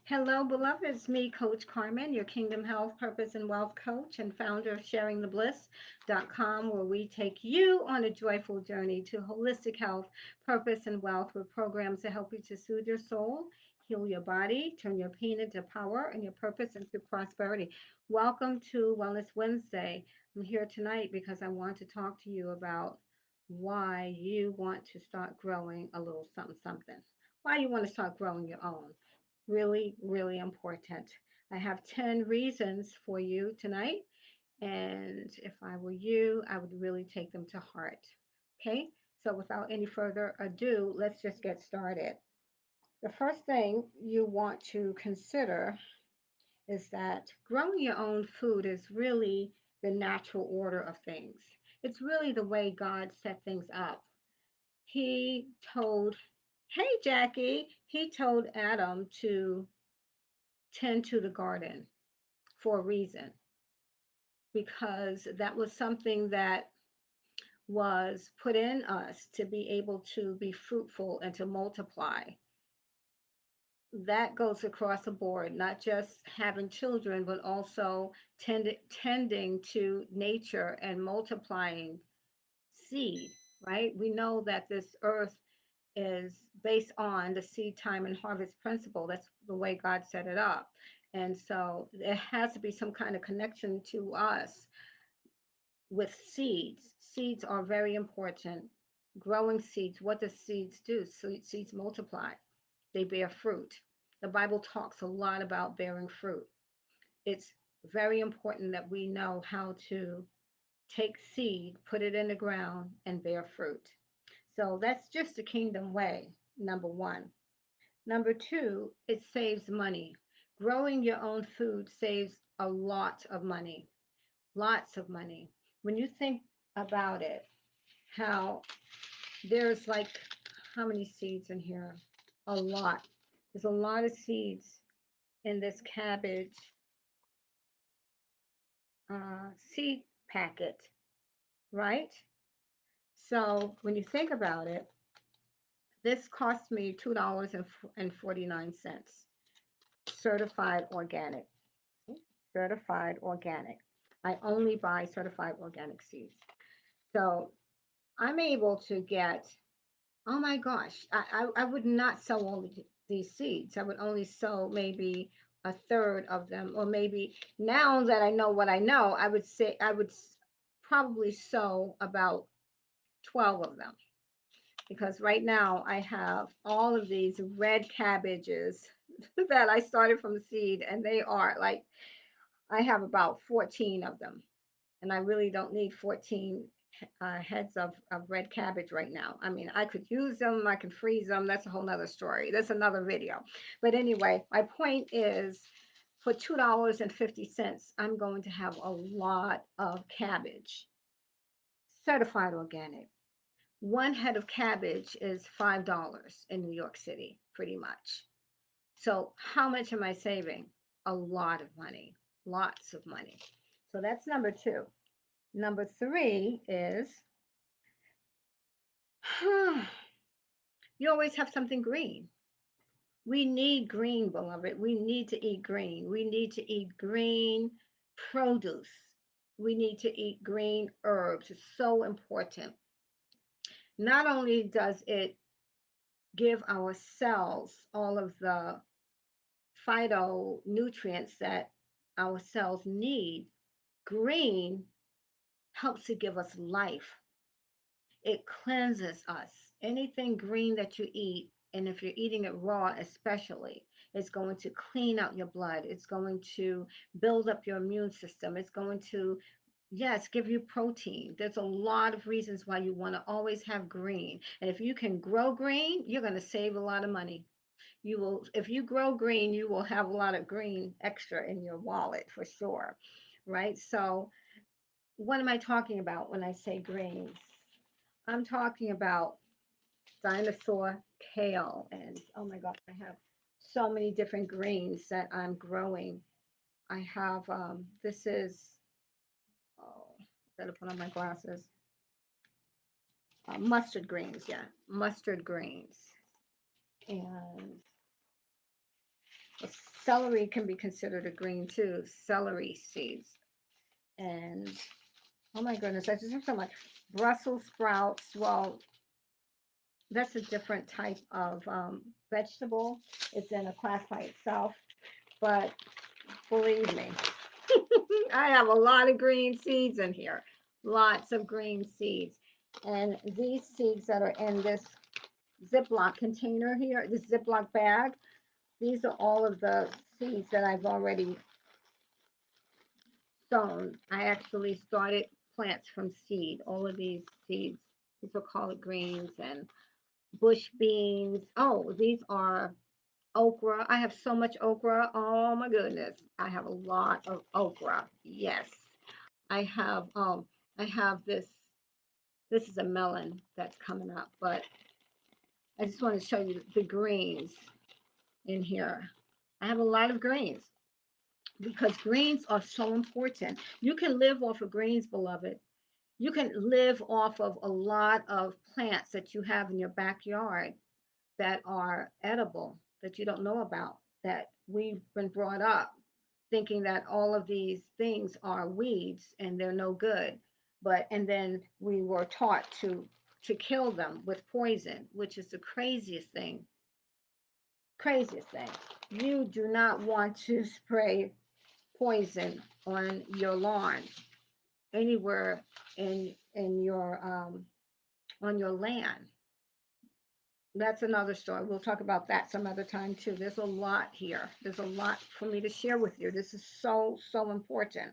Hello, beloved. It's me, Coach Carmen, your Kingdom Health, Purpose, and Wealth Coach and founder of SharingTheBliss.com, where we take you on a joyful journey to holistic health, purpose, and wealth with programs to help you to soothe your soul, heal your body, turn your pain into power, and your purpose into prosperity. Welcome to Wellness Wednesday. I'm here tonight because I want to talk to you about why you want to start growing a little something, something. Why you want to start growing your own. Really, really important. I have 10 reasons for you tonight. And if I were you, I would really take them to heart. Okay, so without any further ado, let's just get started. The first thing you want to consider is that growing your own food is really the natural order of things. It's really the way God set things up. He told, hey, Jackie, he told Adam to tend to the garden for a reason, because that was something that was put in us to be able to be fruitful and to multiply. That goes across the board, not just having children, but also tending to nature and multiplying seed, right? We know that this earth is based on the seed time and harvest principle. That's the way God set it up. And so there has to be some kind of connection to us with seeds. Seeds are very important. Growing seeds, what do seeds do? Seeds multiply, they bear fruit. The Bible talks a lot about bearing fruit. It's very important that we know how to take seed, put it in the ground, and bear fruit. So that's just the kingdom way, number one. Number two, it saves money. Growing your own food saves a lot of money, lots of money. When you think about it, how there's like, how many seeds in here? A lot. There's a lot of seeds in this cabbage seed packet, right? So when you think about it, this cost me $2.49. Certified organic. Certified organic. I only buy certified organic seeds. So I'm able to get, oh my gosh, I would not sell all of these seeds. I would only sell maybe a third of them, or maybe now that I know what I know, I would say I would probably sow about 12 of them, because right now I have all of these red cabbages that I started from the seed, and they are like, I have about 14 of them, and I really don't need 14 heads of red cabbage right now. I mean, I could use them, I can freeze them. That's a whole nother story. That's another video. But anyway, my point is, for $2.50, I'm going to have a lot of cabbage, certified organic. One head of cabbage is $5 in New York City, pretty much. So how much am I saving? A lot of money, lots of money. So that's number two. Number three is you always have something green. We need green, beloved. We need to eat green. We need to eat green produce. We need to eat green herbs. It's so important. Not only does it give our cells all of the phytonutrients that our cells need, green helps to give us life. It cleanses us. Anything green that you eat, and if you're eating it raw especially, it's going to clean out your blood. It's going to build up your immune system. It's going to, yes, give you protein. There's a lot of reasons why you want to always have green. And if you can grow green, you're going to save a lot of money. You will, if you grow green, you will have a lot of green extra in your wallet for sure. Right? So, what am I talking about when I say greens? I'm talking about dinosaur kale, and oh my God, I have so many different greens that I'm growing. I have this is, oh, I gotta put on my glasses. Mustard greens, yeah, mustard greens, and Celery can be considered a green too. Celery seeds. And oh my goodness, I just have so much. Brussels sprouts. Well, that's a different type of vegetable. It's in a class by itself. But believe me, I have a lot of green seeds in here. Lots of green seeds. And these seeds that are in this Ziploc container here, this Ziploc bag, these are all of the seeds that I've already sown. I actually started plants from seed. All of these seeds, these are collard greens and bush beans. Oh, these are okra. I have so much okra. Oh my goodness. I have a lot of okra. Yes. I have I have this is a melon that's coming up, but I just want to show you the greens in here. I have a lot of greens because greens are so important. You can live off of greens, beloved. You can live off of a lot of plants that you have in your backyard that are edible that you don't know about, that we've been brought up thinking that all of these things are weeds and they're no good. But and then we were taught to kill them with poison, which is the craziest thing. Craziest thing. You do not want to spray poison on your lawn anywhere in your on your land. That's another story. We'll talk about that some other time too. There's a lot here. There's a lot for me to share with you. This is so important.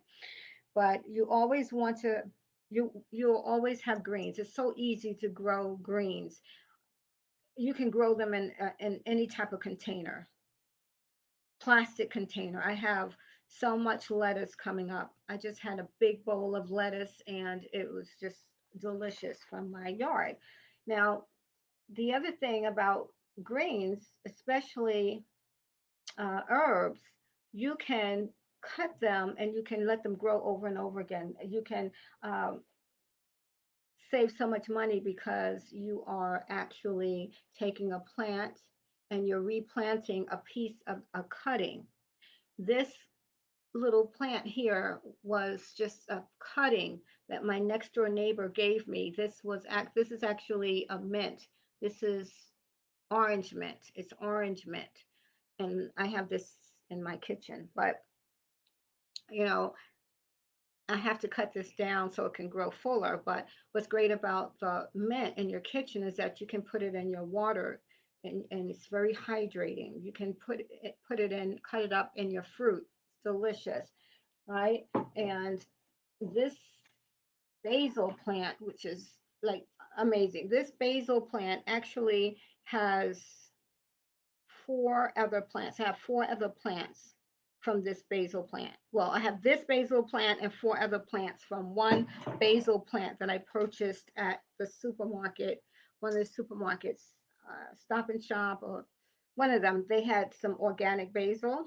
But you always want to you'll always have greens. It's so easy to grow greens. You can grow them in any type of container, plastic container. I have so much lettuce coming up. I just had a big bowl of lettuce and it was just delicious from my yard. Now, the other thing about greens, especially herbs, you can cut them and you can let them grow over and over again. You can um, save so much money because you are actually taking a plant and you're replanting a piece of a cutting. This little plant here was just a cutting that my next door neighbor gave me. This is actually a mint. This is orange mint. It's orange mint. And I have this in my kitchen, but you know, I have to cut this down so it can grow fuller. But what's great about the mint in your kitchen is that you can put it in your water and it's very hydrating. You can put it in, cut it up in your fruit. It's delicious, right? And this basil plant, which is like amazing. This basil plant actually has four other plants. I have four other plants from this basil plant. Well, I have this basil plant and four other plants from one basil plant that I purchased at the supermarket, one of the supermarkets, Stop and Shop, or one of them. They had some organic basil,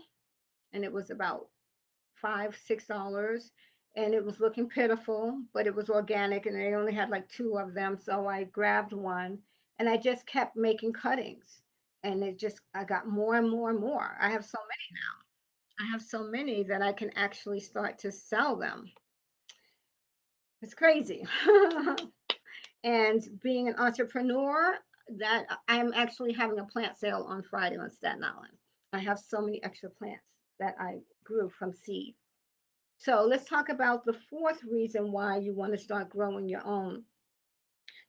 and it was about $5, $6, and it was looking pitiful, but it was organic, and they only had like two of them, so I grabbed one, and I just kept making cuttings, and I got more and more and more. I have so many now. I have so many that I can actually start to sell them. It's crazy. And being an entrepreneur, that I'm actually having a plant sale on Friday on Staten Island. I have so many extra plants that I grew from seed. So let's talk about the fourth reason why you want to start growing your own.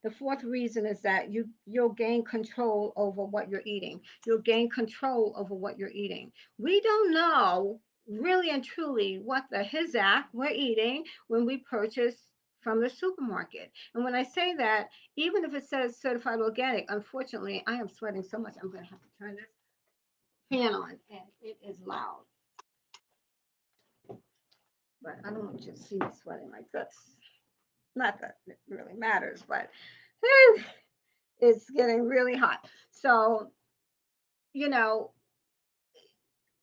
The fourth reason is that you'll gain control over what you're eating. You'll gain control over what you're eating. We don't know really and truly what the hizak we're eating when we purchase from the supermarket. And when I say that, even if it says certified organic, unfortunately, I am sweating so much. I'm going to have to turn this fan on, and it is loud. But I don't want you to see me sweating like this. Not that it really matters, but it's getting really hot. So, you know,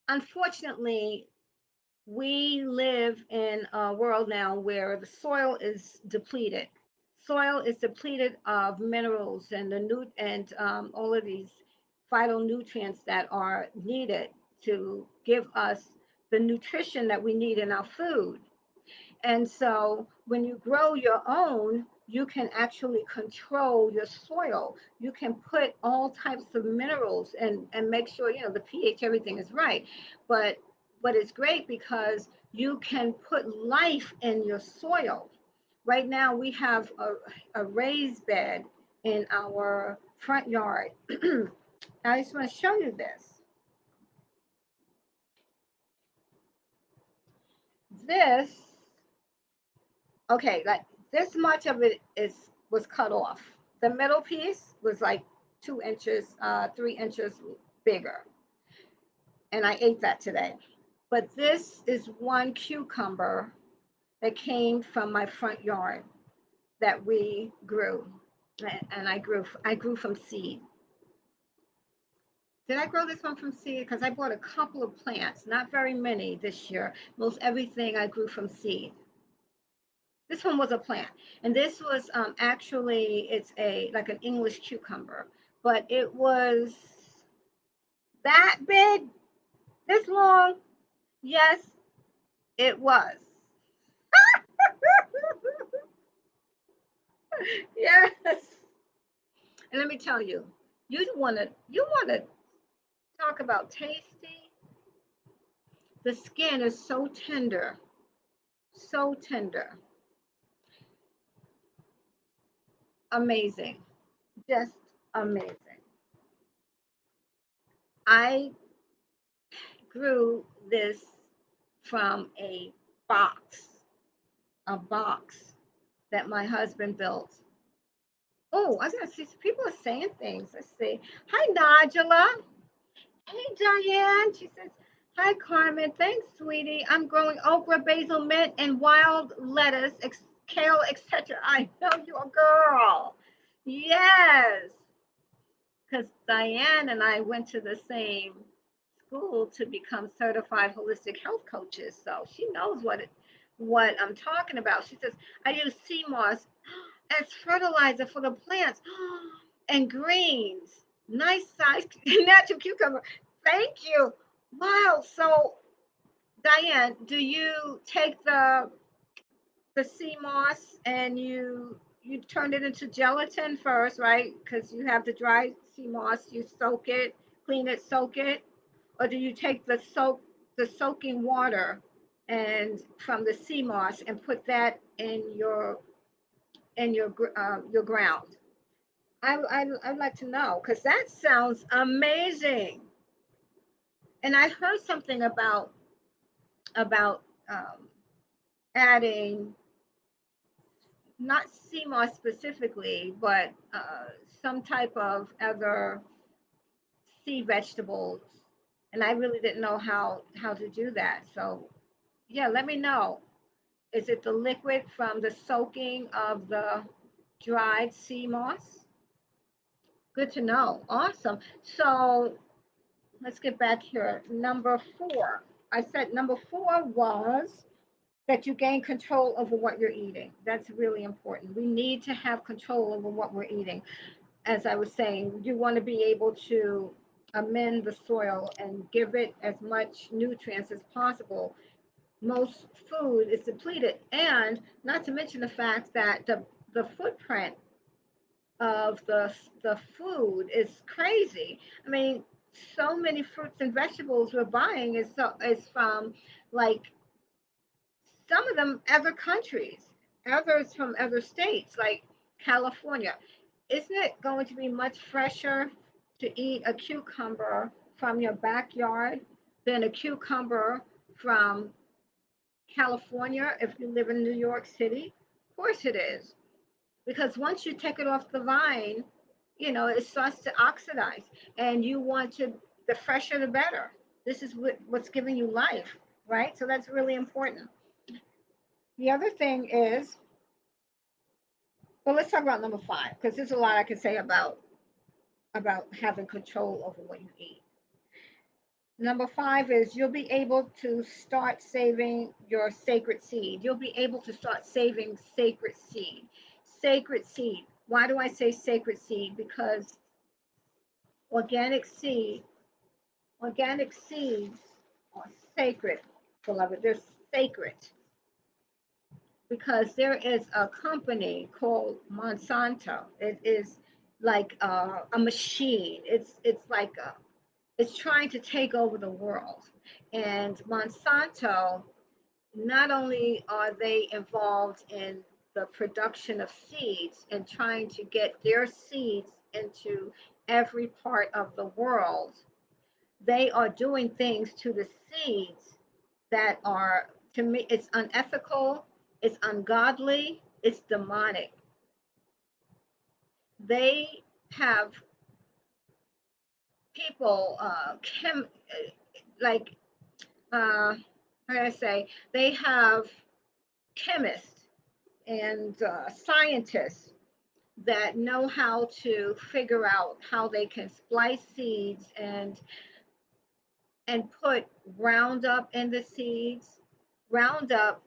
unfortunately, we live in a world now where the soil is depleted. Soil is depleted of minerals and all of these vital nutrients that are needed to give us the nutrition that we need in our food. And so when you grow your own, you can actually control your soil. You can put all types of minerals and make sure, you know, the pH, everything is right. But it's great because you can put life in your soil. Right now we have a raised bed in our front yard. I just want to show you this. This, okay, like this much of it is was cut off. The middle piece was like 2 inches, 3 inches bigger, and I ate that today. But this is one cucumber that came from my front yard that we grew, and I grew from seed. Did I grow this one from seed? Because I bought a couple of plants, not very many this year. Most everything I grew from seed. This one was a plant, and this was actually it's a like an English cucumber, but it was that big, this long. Yes, it was. Yes, and let me tell you, you want to talk about tasty. The skin is so tender, amazing, just amazing. I grew this from box, a box that my husband built. Oh, I was gonna see people are saying things. Let's see. Hi, Najala. Hey, Diane. She says, hi, Carmen. Thanks, sweetie. I'm growing okra, basil, mint, and wild lettuce, kale, etc. I know you're a girl. Yes, because Diane and I went to the same school to become certified holistic health coaches. So she knows what I'm talking about. She says, I use sea moss as fertilizer for the plants and greens. Nice size natural cucumber. Thank you. Wow. So Diane, do you take the sea moss and you turn it into gelatin first, right? Because you have the dry sea moss, you soak it, clean it, soak it, or do you take the soaking water and from the sea moss and put that in your ground? I'd like to know because that sounds amazing. And I heard something about adding not sea moss specifically, but some type of other sea vegetables. And I really didn't know how to do that. So yeah, let me know. Is it the liquid from the soaking of the dried sea moss? Good to know. Awesome. So let's get back here. Number 4. I said number 4 was that you gain control over what you're eating. That's really important. We need to have control over what we're eating. As I was saying, you want to be able to amend the soil and give it as much nutrients as possible. Most food is depleted, and not to mention the fact that the footprint of the food is crazy. I mean, so many fruits and vegetables we're buying is from like some of them other countries, others from other states like California. Isn't it going to be much fresher to eat a cucumber from your backyard than a cucumber from California if you live in New York City? Of course it is. Because once you take it off the vine, you know, it starts to oxidize and you want to, the fresher the better. This is what's giving you life, right? So that's really important. The other thing is, well, let's talk about number 5 because there's a lot I can say about having control over what you eat. Number 5 is you'll be able to start saving your sacred seed. You'll be able to start saving sacred seed. Sacred seed. Why do I say sacred seed? Because organic seed Organic seeds are sacred, beloved. They're sacred because there is a company called Monsanto. It is like a machine. It's like it's trying to take over the world. And Monsanto, not only are they involved in the production of seeds and trying to get their seeds into every part of the world, they are doing things to the seeds that are, to me, it's unethical, it's ungodly, it's demonic. They have people, like, how do I say, they have chemists and scientists that know how to figure out how they can splice seeds and put Roundup in the seeds. Roundup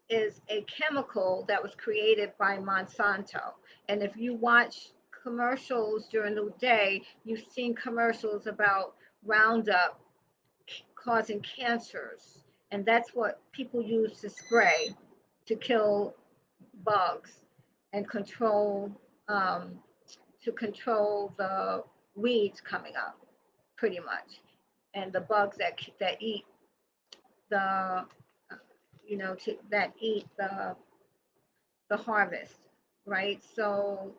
is a chemical that was created by Monsanto. And if you watch commercials during the day, you've seen commercials about Roundup causing cancers. And that's what people use to spray to kill bugs and um, control the weeds coming up, pretty much, and the bugs that eat the that eat the harvest, right? So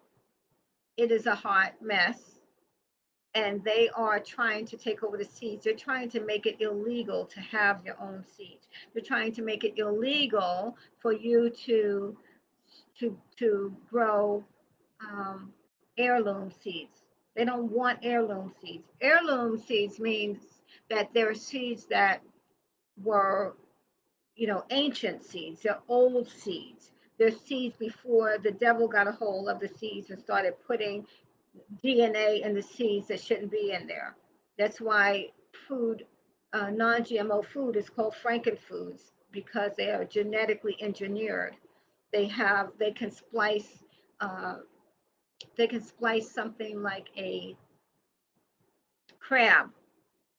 it is a hot mess, and they are trying to take over the seeds. They're trying to make it illegal to have your own seeds. They're trying to make it illegal for you to grow um, heirloom seeds. They don't want heirloom seeds. Heirloom seeds means that they're seeds that were, ancient seeds. They're old seeds. They're seeds before the devil got a hold of the seeds and started putting DNA in the seeds that shouldn't be in there. That's why food, non-GMO food, is called frankenfoods because they are genetically engineered. They can splice uh, something like a crab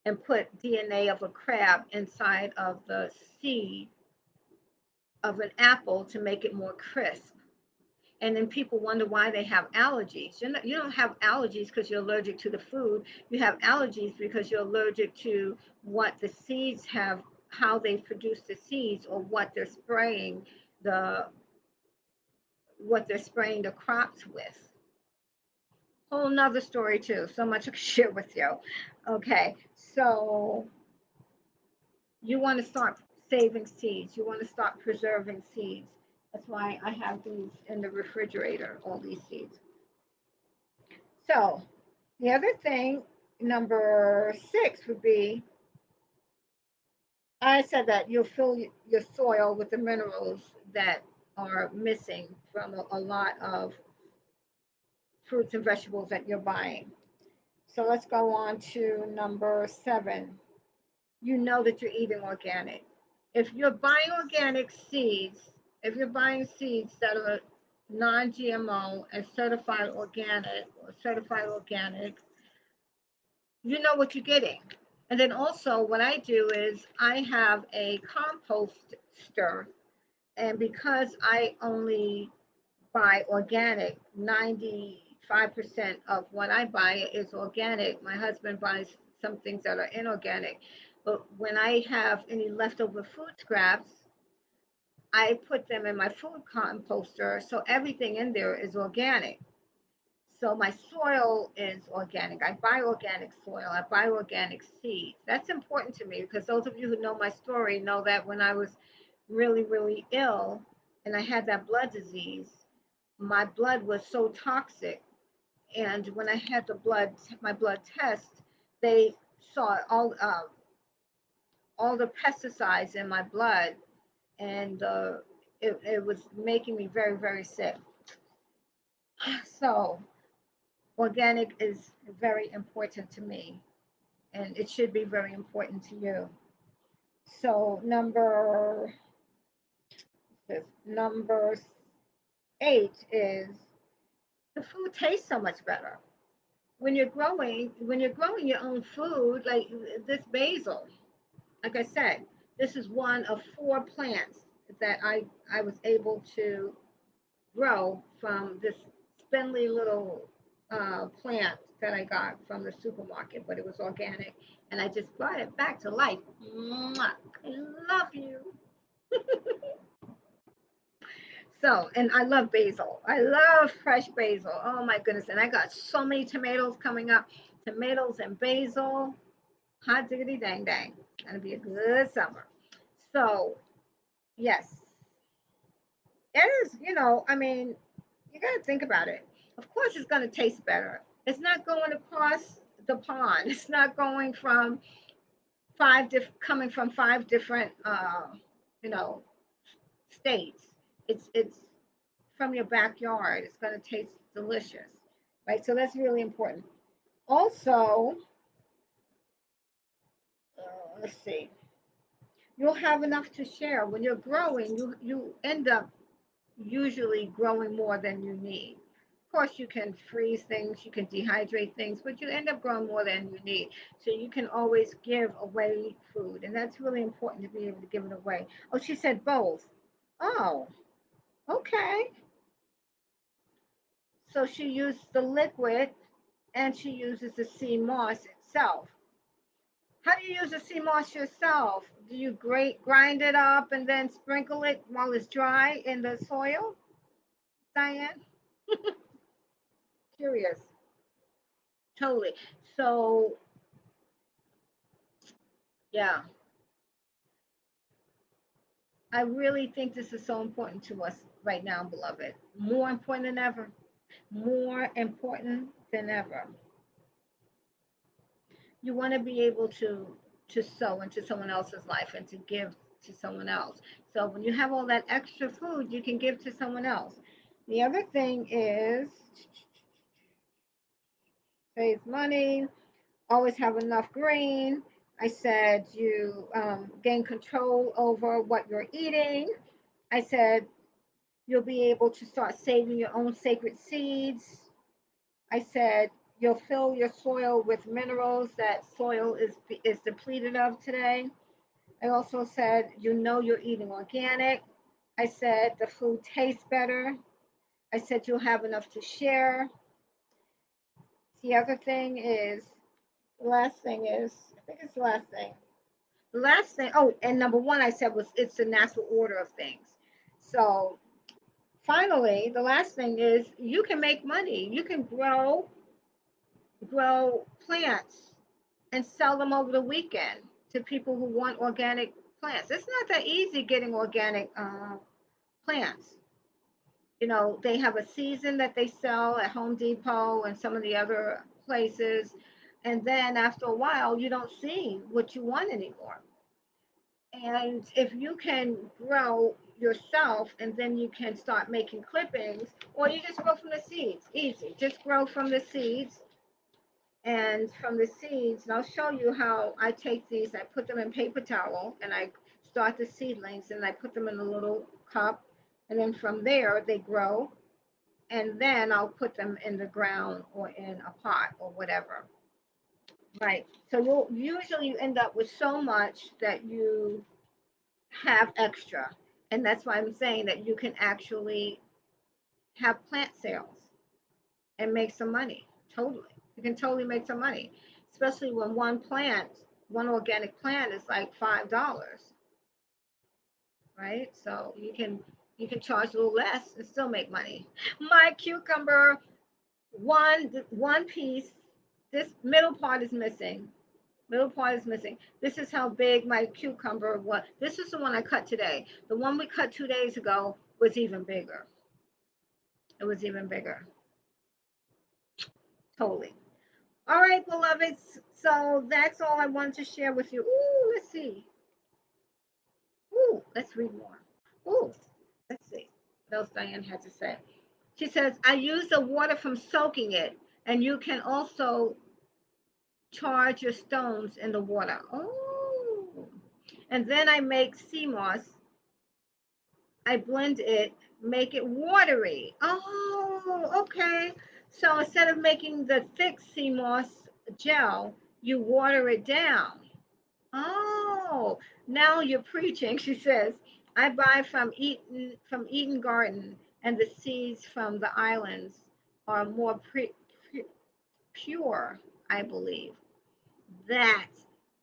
and put DNA of a crab inside of the seed of an apple to make it more crisp. And then people wonder why they have allergies. You don't have allergies because you're allergic to the food. You have allergies because you're allergic to what the seeds have, how they produce the seeds, or the what they're spraying the crops with. Whole nother story too. So much I could share with you. Okay, so you want to start saving seeds. You want to start preserving seeds. That's why I have these in the refrigerator, all these seeds. So the other thing, number 6, would be, I said that you'll fill your soil with the minerals that are missing from a lot of fruits and vegetables that you're buying. So let's go on to number 7. You know that you're eating organic. If you're buying organic seeds, if you're buying seeds that are non-GMO and certified organic, you know what you're getting. And then also what I do is I have a composter, and because I only buy organic, 95% of what I buy is organic. My husband buys some things that are inorganic. But when I have any leftover food scraps, I put them in my food composter, so everything in there is organic. So my soil is organic. I buy organic soil. I buy organic seeds. That's important to me because those of you who know my story know that when I was really, really ill and I had that blood disease, my blood was so toxic. And when I had my blood test, they saw all the pesticides in my blood, and it was making me very, very sick. So organic is very important to me, and it should be very important to you. So number 8 is the food tastes so much better. when you're growing your own food, like this basil, like I said, this is one of four plants that I was able to grow from this spindly little plant that I got from the supermarket, but it was organic, and I just brought it back to life. Mwah! I love you. So, and I love basil. I love fresh basil. Oh my goodness. And I got so many tomatoes coming up. Tomatoes and basil. Hot diggity dang dang. It's going to be a good summer. So, yes, it is, I mean, you got to think about it. Of course, it's going to taste better. It's not going across the pond. It's not going from coming from five different, you know, states. It's from your backyard. It's going to taste delicious, right? So that's really important. Also, let's see, you'll have enough to share when you're growing. You end up usually growing more than you need. Of course, you can freeze things, you can dehydrate things, but you end up growing more than you need. So you can always give away food, and that's really important to be able to give it away. Oh, she said both. Oh, okay. So she used the liquid and she uses the sea moss itself. How do you use the sea moss yourself? Do you grind it up and then sprinkle it while it's dry in the soil, Diane? Curious. Totally. So, yeah, I really think this is so important to us right now, beloved. More important than ever. More important than ever. You want to be able to sow into someone else's life and to give to someone else. So when you have all that extra food, you can give to someone else. The other thing is save money, always have enough green. I said you gain control over what you're eating. I said you'll be able to start saving your own sacred seeds. I said you'll fill your soil with minerals that soil is depleted of today. I also said you're eating organic. I said the food tastes better. I said you'll have enough to share. The other thing is, the last thing is, I think it's the last thing. The last thing, oh, and number one I said was it's the natural order of things. So finally, the last thing is you can make money. You can grow plants and sell them over the weekend to people who want organic plants. It's not that easy getting organic plants. They have a season that they sell at Home Depot and some of the other places. And then after a while, you don't see what you want anymore. And if you can grow yourself and then you can start making clippings, or you just grow from the seeds, easy. Just grow from the seeds, and from the seeds, and I'll show you how I take these, I put them in paper towel, and I start the seedlings, and I put them in a little cup, and then from there they grow, and then I'll put them in the ground or in a pot or whatever. Right. So you'll usually you end up with so much that you have extra. And that's why I'm saying that you can actually have plant sales and make some money. Totally. You can totally make some money, especially when one organic plant is like $5, right? So you can charge a little less and still make money. My cucumber, one piece, this middle part is missing. Middle part is missing. This is how big my cucumber was. This is the one I cut today. The one we cut 2 days ago was even bigger. It was even bigger. Totally. All right, beloveds. So that's all I wanted to share with you. Ooh, let's see. Ooh, let's read more. Ooh, let's see what else Diane had to say. She says, I use the water from soaking it, and you can also charge your stones in the water. Oh, and then I make sea moss. I blend it, make it watery. Oh, okay. So instead of making the thick sea moss gel, you water it down. Oh, now you're preaching. She says, I buy from Eden Garden, and the seeds from the islands are more pre- pure, I believe. That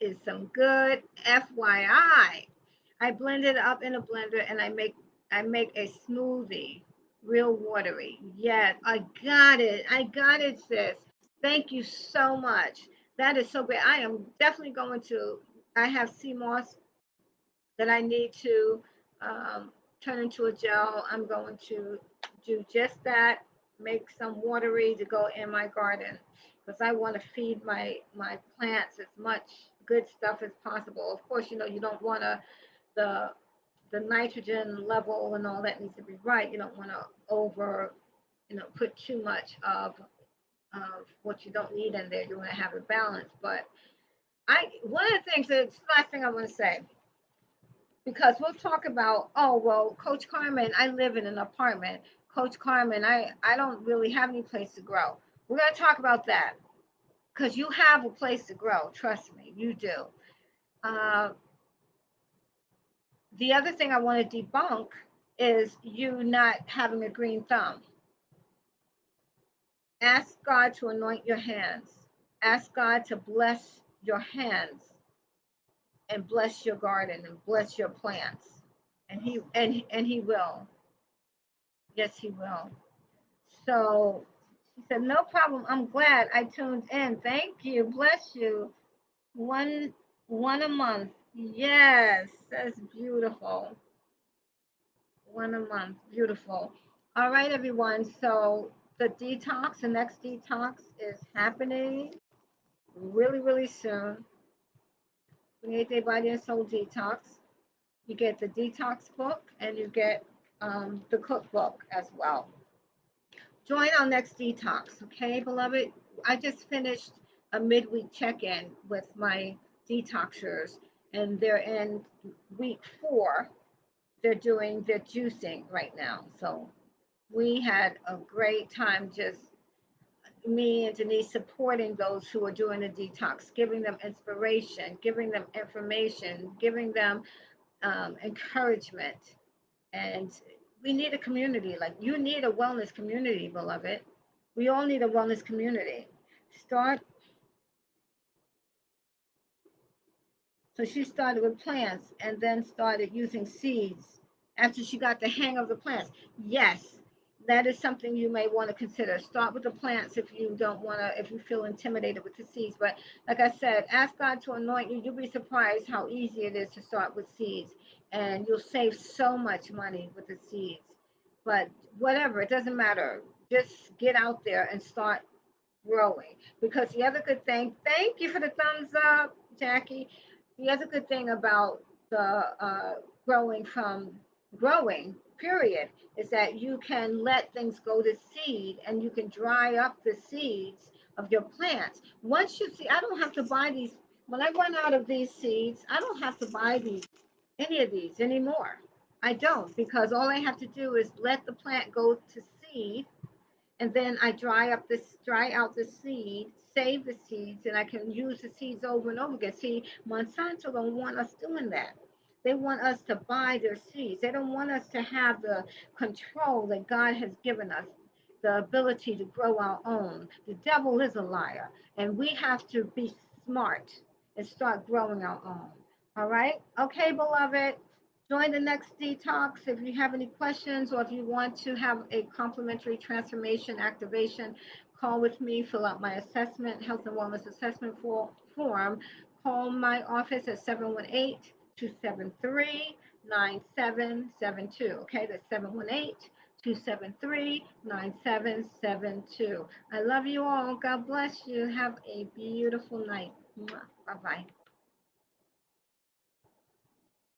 is some good FYI. I blend it up in a blender and I make a smoothie, real watery. Yes, I got it. I got it, sis. Thank you so much. That is so great. I am definitely going to. I have sea moss that I need to um, turn into a gel. I'm going to do just that. Make some watery to go in my garden because I want to feed my plants as much good stuff as possible. Of course, you don't want to the the nitrogen level and all that needs to be right. You don't want to put too much of what you don't need in there. You want to have a balance. But one of the things, the last thing I want to say, because we'll talk about, oh, well, Coach Carmen, I live in an apartment. Coach Carmen, I don't really have any place to grow. We're going to talk about that because you have a place to grow. Trust me, you do. Uh, the other thing I want to debunk is you not having a green thumb. Ask God to anoint your hands. Ask God to bless your hands and bless your garden and bless your plants. And he will. Yes, he will. So she said, no problem. I'm glad I tuned in. Thank you. Bless you. One a month. Yes, that's beautiful. One a month. Beautiful. All right, everyone. So the next detox is happening really, really soon. 28-day body and soul detox. You get the detox book and you get the cookbook as well. Join our next detox, okay, beloved? I just finished a midweek check in with my detoxers, and they're in week 4. They're doing their juicing right now. So we had a great time, just me and Denise supporting those who are doing the detox, giving them inspiration, giving them information, giving them encouragement. And we need a community. Like, you need a wellness community, beloved. We all need a wellness community. Start. So she started with plants and then started using seeds after she got the hang of the plants. Yes, that is something you may want to consider. Start with the plants if you don't want to, if you feel intimidated with the seeds. But like I said, ask God to anoint you. You'll be surprised how easy it is to start with seeds. And you'll save so much money with the seeds. But whatever, it doesn't matter. Just get out there and start growing. Because the other good thing, thank you for the thumbs up, Jackie. The other good thing about the growing from growing, period, is that you can let things go to seed and you can dry up the seeds of your plants. Once you see, I don't have to buy these. When I run out of these seeds, I don't have to buy any of these anymore. I don't, because all I have to do is let the plant go to seed, and then I dry out the seed, save the seeds, and I can use the seeds over and over again. See, Monsanto don't want us doing that. They want us to buy their seeds. They don't want us to have the control that God has given us, the ability to grow our own. The devil is a liar, and we have to be smart and start growing our own. All right? Okay, beloved. Join the next detox. If you have any questions or if you want to have a complimentary transformation activation, call with me, fill out my assessment, health and wellness assessment form. Call my office at 718-273-9772. Okay, that's 718-273-9772. I love you all. God bless you. Have a beautiful night. Bye bye.